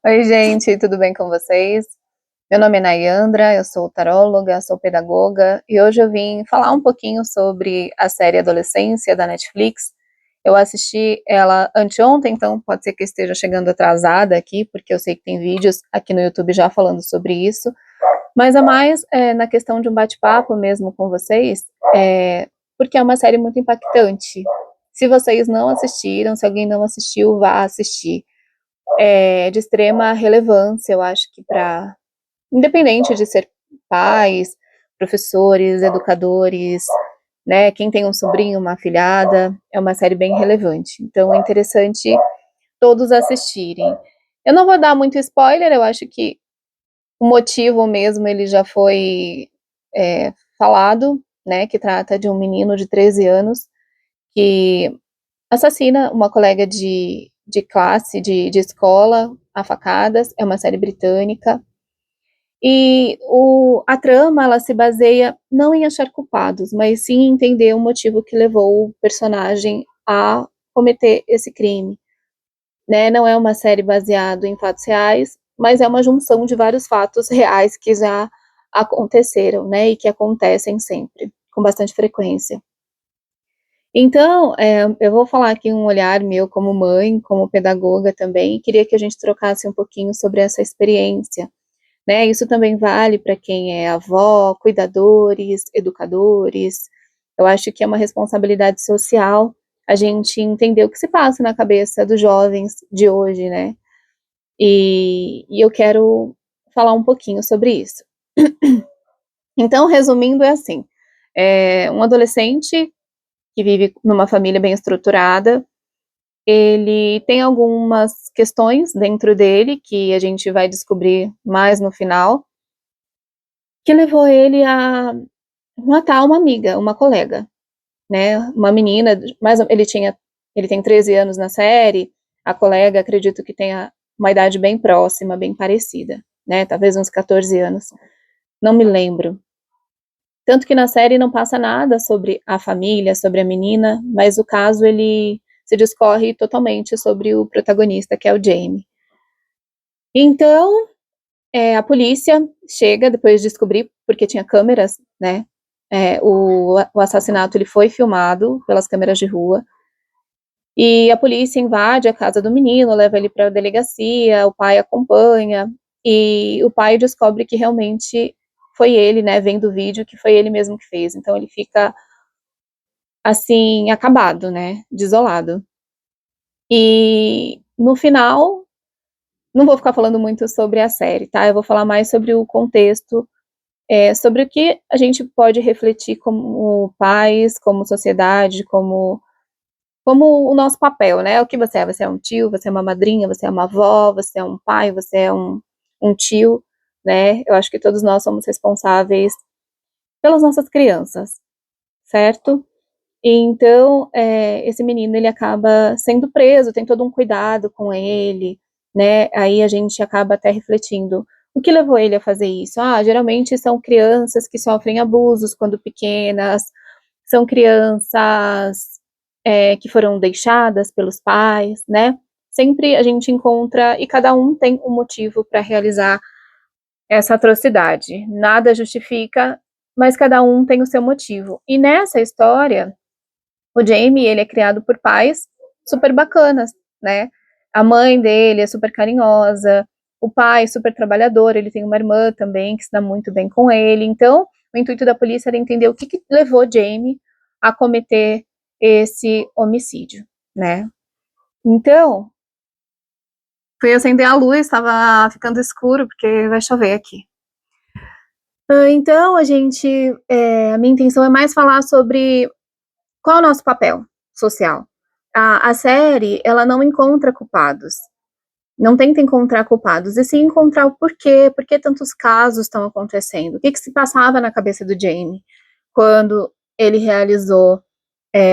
Oi, gente, tudo bem com vocês? Meu nome é Nayandra, eu sou taróloga, sou pedagoga e hoje eu vim falar um pouquinho sobre a série Adolescência da Netflix. Eu assisti ela anteontem, então pode ser que eu esteja chegando atrasada aqui, porque eu sei que tem vídeos aqui no YouTube já falando sobre isso, mas é mais na questão de um bate-papo mesmo com vocês, porque é uma série muito impactante. Se vocês não assistiram, se alguém não assistiu, vá assistir. É de extrema relevância, eu acho que para, independente de ser pais, professores, educadores, né, quem tem um sobrinho, uma afilhada, é uma série bem relevante. Então é interessante todos assistirem. Eu não vou dar muito spoiler, eu acho que o motivo mesmo ele já foi falado, né, que trata de um menino de 13 anos que assassina uma colega de classe, de escola, a facadas. É uma série britânica. E a trama, ela se baseia não em achar culpados, mas sim em entender o motivo que levou o personagem a cometer esse crime, né? Não é uma série baseada em fatos reais, mas é uma junção de vários fatos reais que já aconteceram, né? E que acontecem sempre, com bastante frequência. Então, eu vou falar aqui um olhar meu como mãe, como pedagoga também, e queria que a gente trocasse um pouquinho sobre essa experiência, né? Isso também vale para quem é avó, cuidadores, educadores. Eu acho que é uma responsabilidade social a gente entender o que se passa na cabeça dos jovens de hoje, né? E eu quero falar um pouquinho sobre isso. Então, resumindo, é assim: um adolescente que vive numa família bem estruturada, ele tem algumas questões dentro dele, que a gente vai descobrir mais no final, que levou ele a matar uma amiga, uma colega, né, uma menina, mas ele tem 13 anos na série, a colega acredito que tenha uma idade bem próxima, bem parecida, né, talvez uns 14 anos, não me lembro. Tanto que na série não passa nada sobre a família, sobre a menina, mas o caso ele se discorre totalmente sobre o protagonista, que é o Jamie. Então, a polícia chega depois de descobrir, porque tinha câmeras, né? O assassinato ele foi filmado pelas câmeras de rua. E a polícia invade a casa do menino, leva ele para a delegacia, o pai acompanha, e o pai descobre que realmente foi ele, né, vendo o vídeo, que foi ele mesmo que fez. Então ele fica, assim, acabado, né, desolado. E no final, não vou ficar falando muito sobre a série, tá? Eu vou falar mais sobre o contexto, sobre o que a gente pode refletir como pais, como sociedade, como o nosso papel, né? O que você é? Você é um tio, você é uma madrinha, você é uma avó, você é um pai, você é um tio, né? Eu acho que todos nós somos responsáveis pelas nossas crianças, certo? E então, esse menino, ele acaba sendo preso, tem todo um cuidado com ele, né? Aí a gente acaba até refletindo, o que levou ele a fazer isso? Ah, geralmente são crianças que sofrem abusos quando pequenas, são crianças que foram deixadas pelos pais, né? Sempre a gente encontra, e cada um tem um motivo para realizar essa atrocidade. Nada justifica, mas cada um tem o seu motivo. E nessa história, o Jamie, ele é criado por pais super bacanas, né? A mãe dele é super carinhosa, o pai é super trabalhador, ele tem uma irmã também que se dá muito bem com ele. Então, o intuito da polícia era entender o que levou Jamie a cometer esse homicídio, né? Então, fui acender a luz, estava ficando escuro porque vai chover aqui. Então, a minha intenção é mais falar sobre qual é o nosso papel social. A série, ela não encontra culpados, não tenta encontrar culpados, e sim encontrar o porquê, por que tantos casos estão acontecendo, o que se passava na cabeça do Jamie quando ele realizou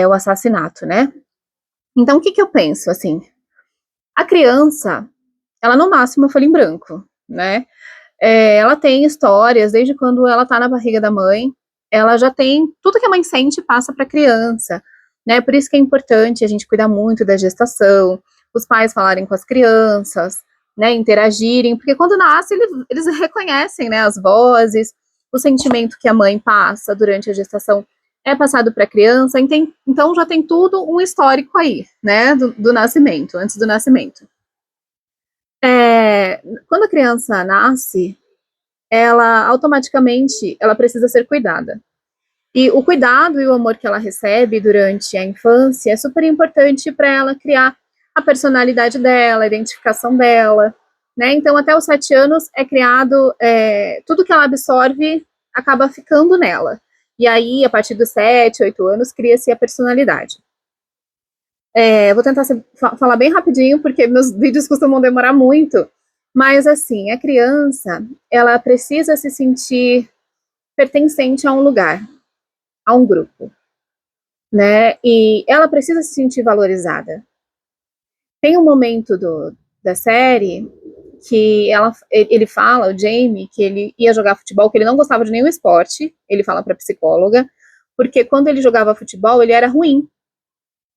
o assassinato, né? Então, o que eu penso, assim, a criança, ela no máximo é folha em branco, né? Ela tem histórias, desde quando ela tá na barriga da mãe, ela já tem, tudo que a mãe sente passa pra criança, né? Por isso que é importante a gente cuidar muito da gestação, os pais falarem com as crianças, né, interagirem, porque quando nasce eles reconhecem, né, as vozes, o sentimento que a mãe passa durante a gestação é passado para a criança, então já tem tudo um histórico aí, né, do nascimento, antes do nascimento. Quando a criança nasce, ela automaticamente ela precisa ser cuidada. E o cuidado e o amor que ela recebe durante a infância é super importante para ela criar a personalidade dela, a identificação dela, né? Então, até os 7 anos é criado, tudo que ela absorve acaba ficando nela. E aí, a partir dos 7, 8 anos, cria-se a personalidade. Vou tentar falar bem rapidinho, porque meus vídeos costumam demorar muito. Mas, assim, a criança, ela precisa se sentir pertencente a um lugar, a um grupo, né? E ela precisa se sentir valorizada. Tem um momento da série que ele fala, o Jamie, que ele ia jogar futebol, que ele não gostava de nenhum esporte, ele fala para a psicóloga, porque quando ele jogava futebol, ele era ruim.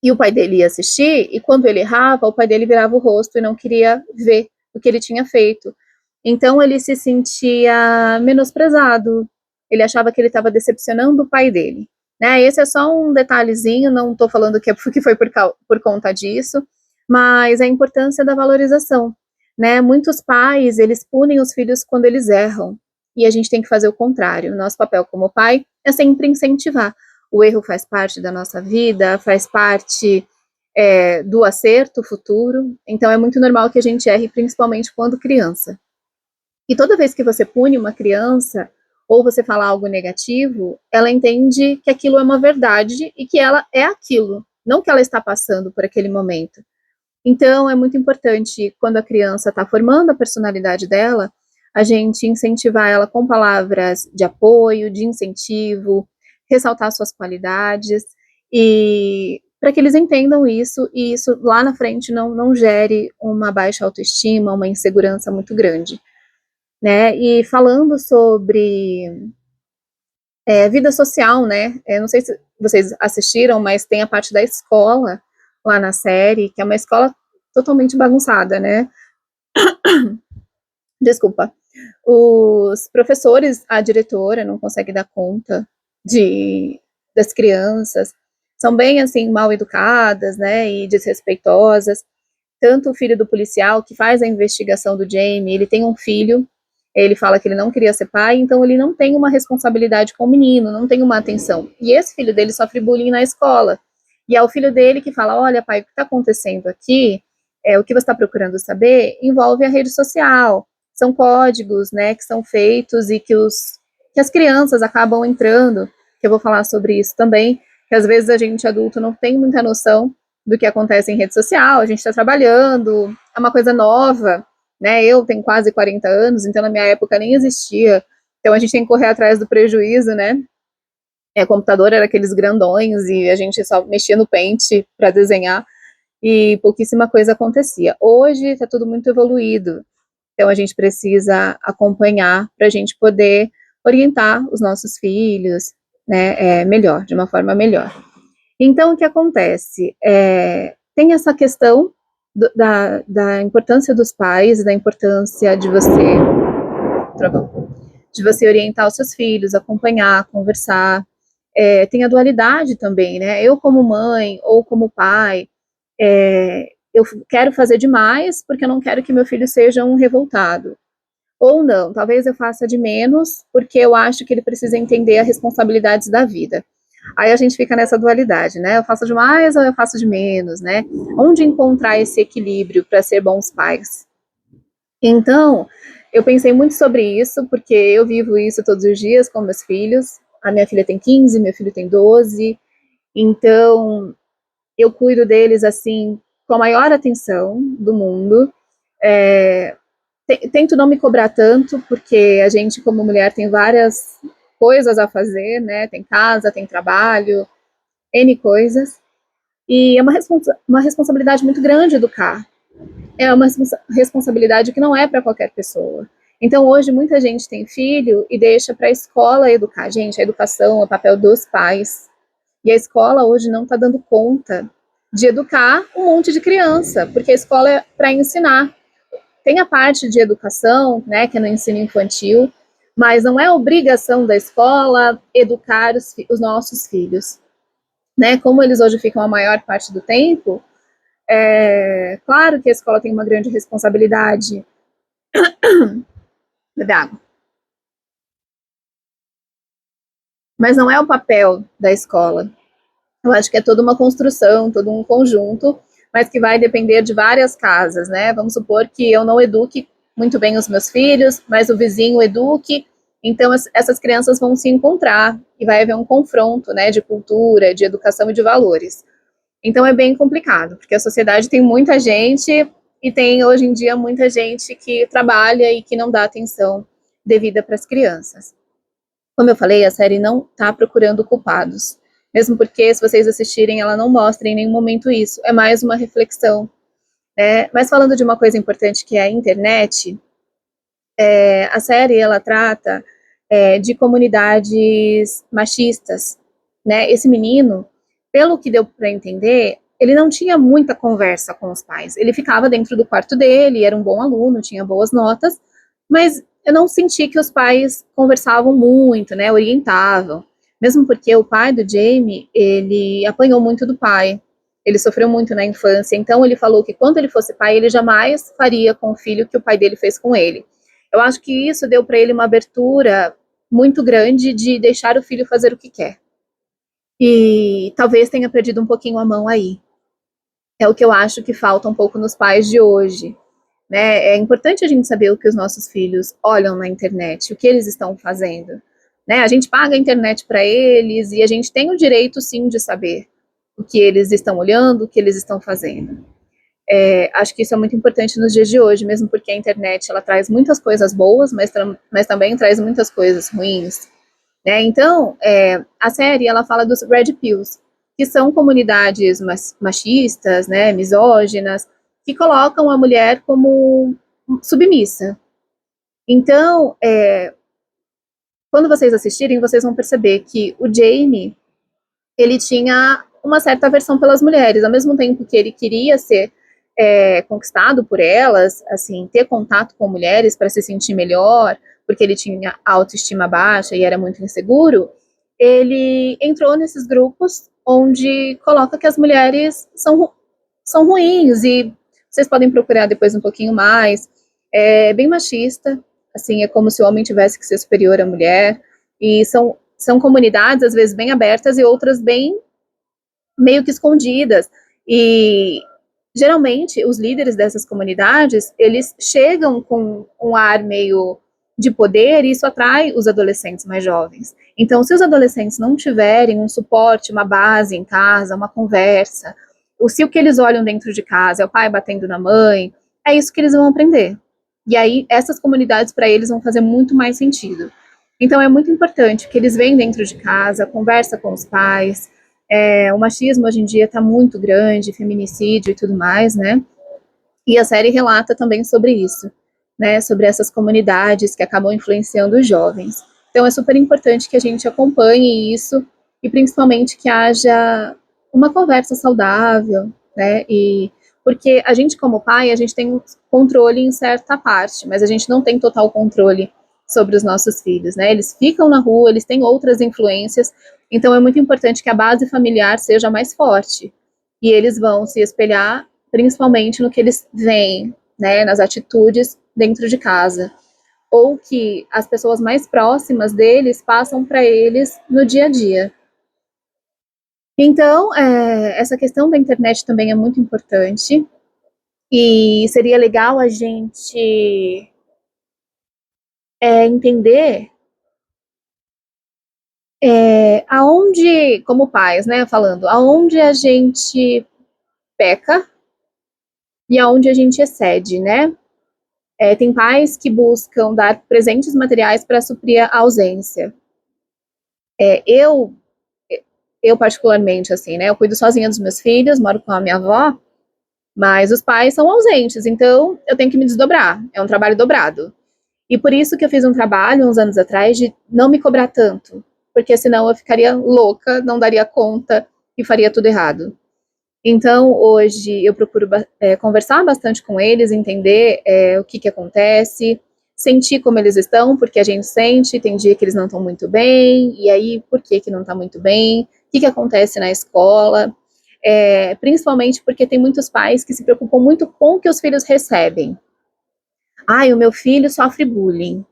E o pai dele ia assistir, e quando ele errava, o pai dele virava o rosto e não queria ver o que ele tinha feito. Então ele se sentia menosprezado, ele achava que ele estava decepcionando o pai dele. Né? Esse é só um detalhezinho, não estou falando que foi por conta disso, mas a importância da valorização. Né? Muitos pais, eles punem os filhos quando eles erram, e a gente tem que fazer o contrário. Nosso papel como pai é sempre incentivar. O erro faz parte da nossa vida, faz parte do acerto futuro, então é muito normal que a gente erre, principalmente quando criança. E toda vez que você pune uma criança, ou você fala algo negativo, ela entende que aquilo é uma verdade e que ela é aquilo, não que ela está passando por aquele momento. Então, é muito importante, quando a criança está formando a personalidade dela, a gente incentivar ela com palavras de apoio, de incentivo, ressaltar suas qualidades, e para que eles entendam isso, e isso lá na frente não gere uma baixa autoestima, uma insegurança muito grande. Né? E falando sobre vida social, né? Não sei se vocês assistiram, mas tem a parte da escola lá na série, que é uma escola totalmente bagunçada, né? Desculpa. Os professores, a diretora não consegue dar conta das crianças, são bem assim mal educadas, né? E desrespeitosas. Tanto o filho do policial que faz a investigação do Jamie, ele tem um filho, ele fala que ele não queria ser pai, então ele não tem uma responsabilidade com o menino, não tem uma atenção. E esse filho dele sofre bullying na escola. E é o filho dele que fala, olha pai, o que está acontecendo aqui, o que você está procurando saber, envolve a rede social. São códigos, né, que são feitos e que as crianças acabam entrando, que eu vou falar sobre isso também, que às vezes a gente adulto não tem muita noção do que acontece em rede social, a gente está trabalhando, é uma coisa nova, né? Eu tenho quase 40 anos, então na minha época nem existia, então a gente tem que correr atrás do prejuízo, né? O computador era aqueles grandões e a gente só mexia no pente para desenhar e pouquíssima coisa acontecia. Hoje está tudo muito evoluído, então a gente precisa acompanhar para a gente poder orientar os nossos filhos, né? Melhor, de uma forma melhor. Então, o que acontece? Tem essa questão da importância dos pais, da importância de você orientar os seus filhos, acompanhar, conversar. Tem a dualidade também, né? Eu como mãe ou como pai, eu quero fazer demais porque eu não quero que meu filho seja um revoltado. Ou não, talvez eu faça de menos porque eu acho que ele precisa entender as responsabilidades da vida. Aí a gente fica nessa dualidade, né? Eu faço de mais ou eu faço de menos, né? Onde encontrar esse equilíbrio para ser bons pais? Então, eu pensei muito sobre isso, porque eu vivo isso todos os dias com meus filhos. A minha filha tem 15, meu filho tem 12. Então, eu cuido deles, assim, com a maior atenção do mundo. Tento não me cobrar tanto, porque a gente, como mulher, tem várias coisas a fazer, né? Tem casa, tem trabalho, N coisas. E é uma responsabilidade muito grande educar. É uma responsabilidade que não é para qualquer pessoa. Então, hoje, muita gente tem filho e deixa para a escola educar. Gente, a educação é o papel dos pais. E a escola hoje não está dando conta de educar um monte de criança, porque a escola é para ensinar. tem a parte de educação, né, que é no ensino infantil, mas não é obrigação da escola educar os nossos filhos, né? Como eles hoje ficam a maior parte do tempo, claro que a escola tem uma grande responsabilidade. Mas não é o papel da escola. Eu acho que é toda uma construção, todo um conjunto, mas que vai depender de várias casas, né? Vamos supor que eu não eduque muito bem os meus filhos, mas o vizinho eduque, então essas crianças vão se encontrar e vai haver um confronto, né, de cultura, de educação e de valores. Então é bem complicado, porque a sociedade tem muita gente e tem hoje em dia muita gente que trabalha e que não dá atenção devida para as crianças. Como eu falei, a série não está procurando culpados. Mesmo porque, se vocês assistirem, ela não mostra em nenhum momento isso. É mais uma reflexão, né? Mas falando de uma coisa importante que é a internet, a série, ela trata de comunidades machistas, né? Esse menino, pelo que deu para entender, ele não tinha muita conversa com os pais. Ele ficava dentro do quarto dele, era um bom aluno, tinha boas notas, mas eu não senti que os pais conversavam muito, né? Orientavam. Mesmo porque o pai do Jamie, ele apanhou muito do pai. Ele sofreu muito na infância, então ele falou que quando ele fosse pai, ele jamais faria com o filho o que o pai dele fez com ele. Eu acho que isso deu para ele uma abertura muito grande de deixar o filho fazer o que quer. E talvez tenha perdido um pouquinho a mão aí. É o que eu acho que falta um pouco nos pais de hoje, né? É importante a gente saber o que os nossos filhos olham na internet, o que eles estão fazendo, né? A gente paga a internet para eles e a gente tem o direito, sim, de saber o que eles estão olhando, o que eles estão fazendo. Acho que isso é muito importante nos dias de hoje, mesmo porque a internet ela traz muitas coisas boas, mas também traz muitas coisas ruins, né? Então, a série ela fala dos Red Pills, que são comunidades machistas, né, misóginas, que colocam a mulher como submissa. Então, quando vocês assistirem, vocês vão perceber que o Jamie, ele tinha uma certa aversão pelas mulheres, ao mesmo tempo que ele queria ser conquistado por elas, assim, ter contato com mulheres para se sentir melhor, porque ele tinha autoestima baixa e era muito inseguro, ele entrou nesses grupos onde coloca que as mulheres são ruins, e vocês podem procurar depois um pouquinho mais. É bem machista, assim, é como se o homem tivesse que ser superior à mulher, e são comunidades, às vezes, bem abertas e outras bem meio que escondidas. E geralmente os líderes dessas comunidades, eles chegam com um ar meio de poder e isso atrai os adolescentes mais jovens. Então, se os adolescentes não tiverem um suporte, uma base em casa, uma conversa, ou se o que eles olham dentro de casa é o pai batendo na mãe, é isso que eles vão aprender. E aí, essas comunidades para eles vão fazer muito mais sentido. Então, é muito importante que eles venham dentro de casa, conversa com os pais. O machismo hoje em dia está muito grande, feminicídio e tudo mais, né? E a série relata também sobre isso, né? Sobre essas comunidades que acabam influenciando os jovens. Então, é super importante que a gente acompanhe isso e principalmente que haja uma conversa saudável, né? E porque a gente, como pai, a gente tem controle em certa parte, mas a gente não tem total controle sobre os nossos filhos, né? Eles ficam na rua, eles têm outras influências, então é muito importante que a base familiar seja mais forte. E eles vão se espelhar principalmente no que eles veem, né, nas atitudes dentro de casa, ou que as pessoas mais próximas deles passam para eles no dia a dia. Então, essa questão da internet também é muito importante, e seria legal a gente entender aonde, como pais, né, falando, aonde a gente peca e aonde a gente excede, né? Tem pais que buscam dar presentes materiais para suprir a ausência. Eu particularmente, assim, né, eu cuido sozinha dos meus filhos, moro com a minha avó, mas os pais são ausentes, então eu tenho que me desdobrar, é um trabalho dobrado. E por isso que eu fiz um trabalho, uns anos atrás, de não me cobrar tanto, porque senão eu ficaria louca, não daria conta e faria tudo errado. Então, hoje, eu procuro conversar bastante com eles, entender o que acontece, sentir como eles estão, porque a gente sente, tem dia que eles não estão muito bem, e aí, por que não está muito bem? O que acontece na escola? Principalmente porque tem muitos pais que se preocupam muito com o que os filhos recebem. O meu filho sofre bullying.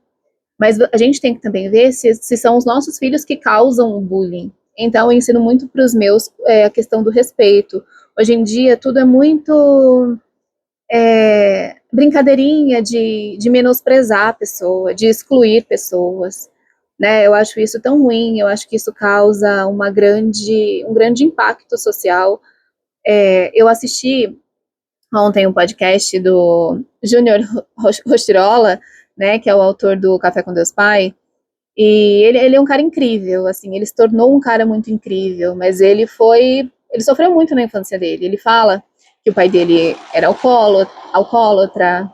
Mas a gente tem que também ver se são os nossos filhos que causam o bullying. Então, eu ensino muito para os meus a questão do respeito. Hoje em dia, tudo é muito brincadeirinha de menosprezar a pessoa, de excluir pessoas. Né? Eu acho isso tão ruim, eu acho que isso causa um grande impacto social. Eu assisti ontem um podcast do Júnior Rostirola, né, que é o autor do Café com Deus Pai, e ele é um cara incrível, assim, ele se tornou um cara muito incrível, mas ele sofreu muito na infância dele. Ele fala que o pai dele era alcoólatra,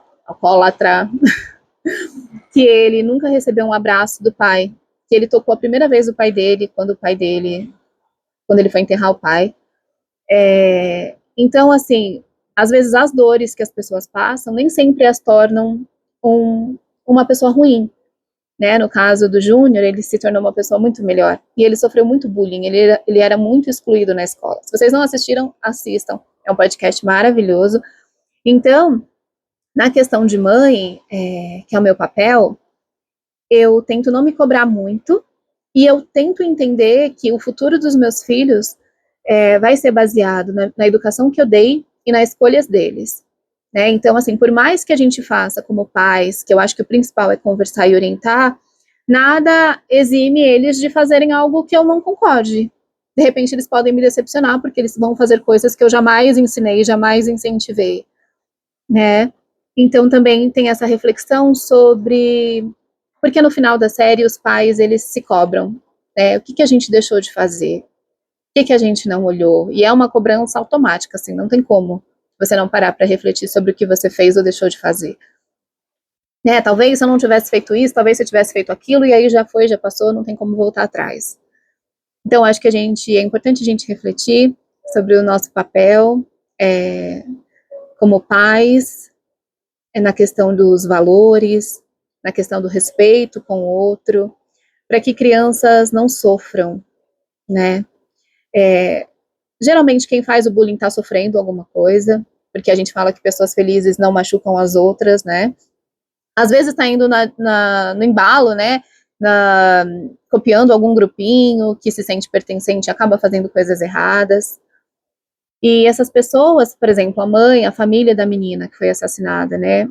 que ele nunca recebeu um abraço do pai, que ele tocou a primeira vez o pai dele quando ele foi enterrar o pai. Então, assim, às vezes as dores que as pessoas passam nem sempre as tornam uma pessoa ruim, né? No caso do Júnior, ele se tornou uma pessoa muito melhor. E ele sofreu muito bullying, ele era muito excluído na escola. Se vocês não assistiram, assistam. É um podcast maravilhoso. Então, na questão de mãe, que é o meu papel, eu tento não me cobrar muito e eu tento entender que o futuro dos meus filhos vai ser baseado na educação que eu dei e nas escolhas deles. Né? Então, assim, por mais que a gente faça como pais, que eu acho que o principal é conversar e orientar, nada exime eles de fazerem algo que eu não concorde. De repente, eles podem me decepcionar, porque eles vão fazer coisas que eu jamais ensinei, jamais incentivei, né? Então, também tem essa reflexão sobre... Porque no final da série, os pais, eles se cobram, né? O que a gente deixou de fazer? O que a gente não olhou? E é uma cobrança automática, assim, não tem como você não parar para refletir sobre o que você fez ou deixou de fazer. Né? Talvez se eu não tivesse feito isso, talvez se eu tivesse feito aquilo, e aí já foi, já passou, não tem como voltar atrás. Então, acho que é importante a gente refletir sobre o nosso papel como pais, na questão dos valores, na questão do respeito com o outro, para que crianças não sofram, né? Geralmente quem faz o bullying está sofrendo alguma coisa, porque a gente fala que pessoas felizes não machucam as outras, né? Às vezes está indo no embalo, né? Copiando algum grupinho que se sente pertencente, acaba fazendo coisas erradas. E essas pessoas, por exemplo, a mãe, a família da menina que foi assassinada, né?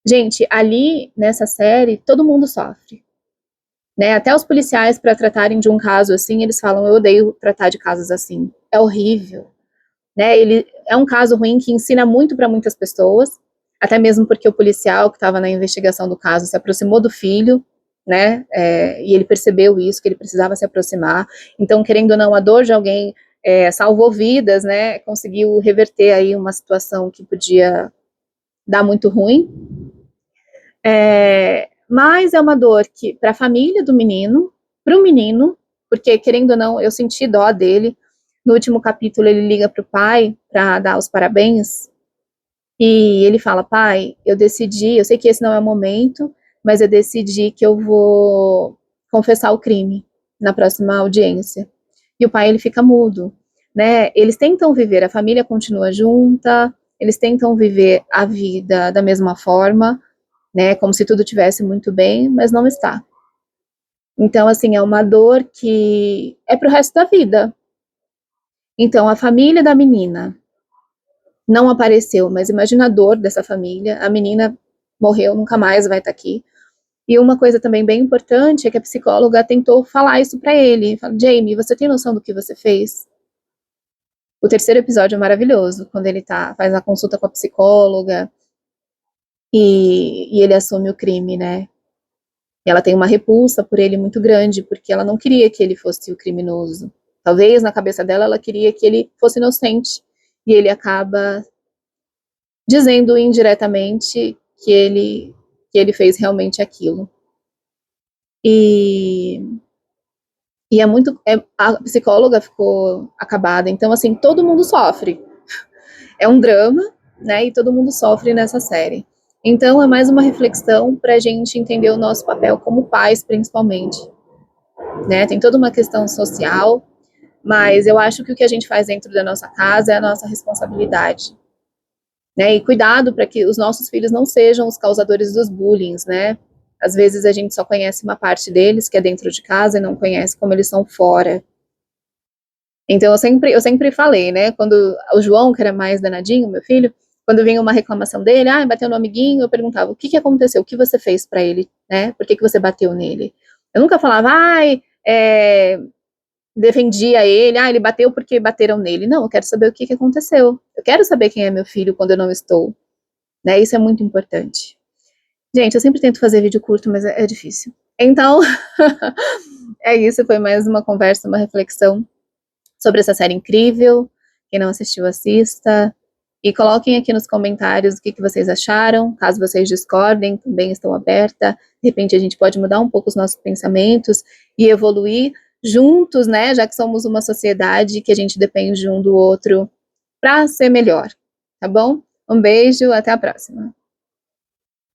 Gente, ali nessa série, todo mundo sofre. Né? Até os policiais, para tratarem de um caso assim, eles falam: eu odeio tratar de casos assim. É horrível. Né? Ele é um caso ruim que ensina muito para muitas pessoas, até mesmo porque o policial que estava na investigação do caso se aproximou do filho, né? E ele percebeu isso, que ele precisava se aproximar. Então, querendo ou não, a dor de alguém salvou vidas, né? Conseguiu reverter aí uma situação que podia dar muito ruim. Mas é uma dor que, para a família do menino, para o menino, porque querendo ou não, eu senti dó dele. No último capítulo, ele liga para o pai para dar os parabéns. E ele fala: pai, eu sei que esse não é o momento, mas eu decidi que eu vou confessar o crime na próxima audiência. E o pai, ele fica mudo, né? Eles tentam viver, a família continua junta, eles tentam viver a vida da mesma forma, né? Como se tudo tivesse muito bem, mas não está. Então, assim, é uma dor que é pro resto da vida. Então, a família da menina não apareceu, mas imagina a dor dessa família. A menina morreu, nunca mais vai estar aqui. E uma coisa também bem importante é que a psicóloga tentou falar isso para ele. Fala: Jamie, você tem noção do que você fez? O terceiro episódio é maravilhoso, quando ele faz a consulta com a psicóloga e ele assume o crime, né? E ela tem uma repulsa por ele muito grande, porque ela não queria que ele fosse o criminoso. Talvez na cabeça dela ela queria que ele fosse inocente. E ele acaba dizendo indiretamente que ele fez realmente aquilo. E E a psicóloga ficou acabada, então assim, todo mundo sofre. É um drama, né, e todo mundo sofre nessa série. Então é mais uma reflexão para a gente entender o nosso papel como pais, principalmente, né, tem toda uma questão social, mas eu acho que o que a gente faz dentro da nossa casa é a nossa responsabilidade, né, e cuidado para que os nossos filhos não sejam os causadores dos bullying, né, às vezes a gente só conhece uma parte deles, que é dentro de casa, e não conhece como eles são fora. Então eu sempre falei, né, quando o João, que era mais danadinho, meu filho, quando vinha uma reclamação dele, bateu no amiguinho, eu perguntava, o que que aconteceu, o que você fez pra ele, né, por que que você bateu nele? Eu nunca falava, defendia ele, ele bateu porque bateram nele. Não, eu quero saber o que que aconteceu. Eu quero saber quem é meu filho quando eu não estou, né, isso é muito importante. Gente, eu sempre tento fazer vídeo curto, mas é difícil. Então, é isso, foi mais uma conversa, uma reflexão sobre essa série incrível. Quem não assistiu, assista. E coloquem aqui nos comentários o que que vocês acharam. Caso vocês discordem, também estou aberta. De repente a gente pode mudar um pouco os nossos pensamentos e evoluir juntos, né? Já que somos uma sociedade que a gente depende um do outro para ser melhor, tá bom? Um beijo, até a próxima.